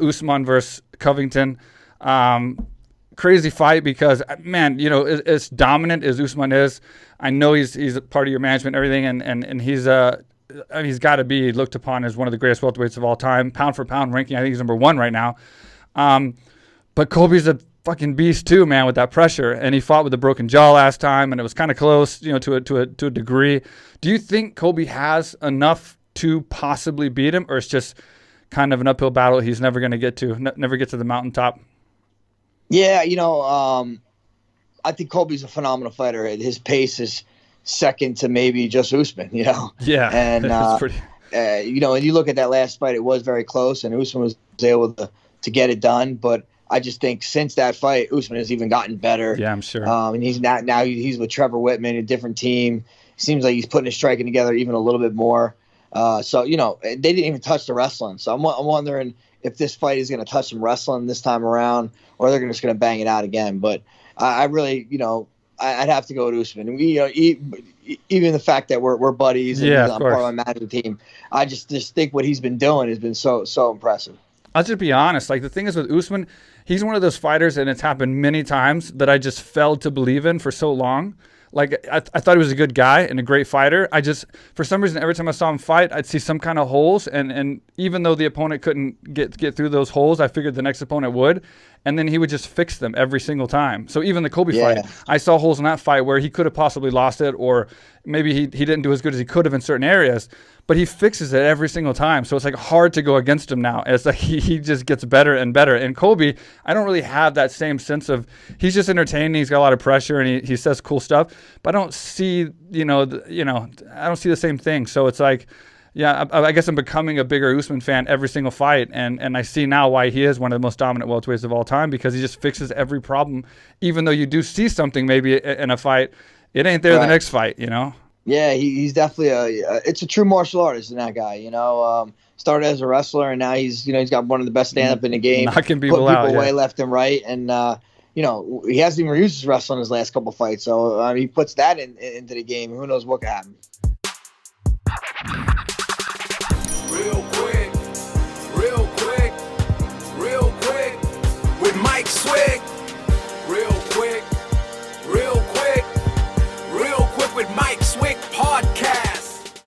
Usman versus Covington. Crazy fight because, man, as dominant as Usman is, I know he's a part of your management and everything, and he's got to be looked upon as one of the greatest welterweights of all time. Pound for pound ranking, I think he's number one right now. But Colby's a fucking beast too, man, with that pressure. And he fought with a broken jaw last time, and it was kind of close, to a degree. Do you think Colby has enough to possibly beat him, or it's just kind of an uphill battle he's never going to get to, never get to the mountaintop? Yeah, I think Colby's a phenomenal fighter. His pace is second to maybe just Usman, Yeah, and pretty... and you look at that last fight, it was very close, and Usman was able to get it done. But I just think since that fight, Usman has even gotten better. Yeah, I'm sure. And he's now he's with Trevor Whitman, a different team. Seems like he's putting his striking together even a little bit more. So they didn't even touch the wrestling. So I'm wondering if this fight is going to touch some wrestling this time around, or they're just going to bang it out again. But I really, I'd have to go with Usman. And even the fact that we're buddies and yeah, he's part of my management team, I just think what he's been doing has been so impressive. I'll just be honest. Like, the thing is with Usman, he's one of those fighters, and it's happened many times, that I just failed to believe in for so long. Like, I thought he was a good guy and a great fighter. I just, for some reason, every time I saw him fight, I'd see some kind of holes. And even though the opponent couldn't get through those holes, I figured the next opponent would. And then he would just fix them every single time. So even the Colby fight, I saw holes in that fight where he could have possibly lost it, or maybe he didn't do as good as he could have in certain areas. But he fixes it every single time. So it's like hard to go against him now. It's like he just gets better and better. And Colby, I don't really have that same sense of, he's just entertaining. He's got a lot of pressure, and he says cool stuff. But I don't see, I don't see the same thing. So it's like, yeah, I guess I'm becoming a bigger Usman fan every single fight. And I see now why he is one of the most dominant welterweights of all time, because he just fixes every problem. Even though you do see something maybe in a fight, it ain't there the next fight, Yeah, he's definitely it's a true martial artist in that guy. Started as a wrestler, and now he's got one of the best stand up in the game. Knocking people out, away left and right, and he hasn't even used his wrestling in his last couple fights. So he puts that into the game. Who knows what could happen?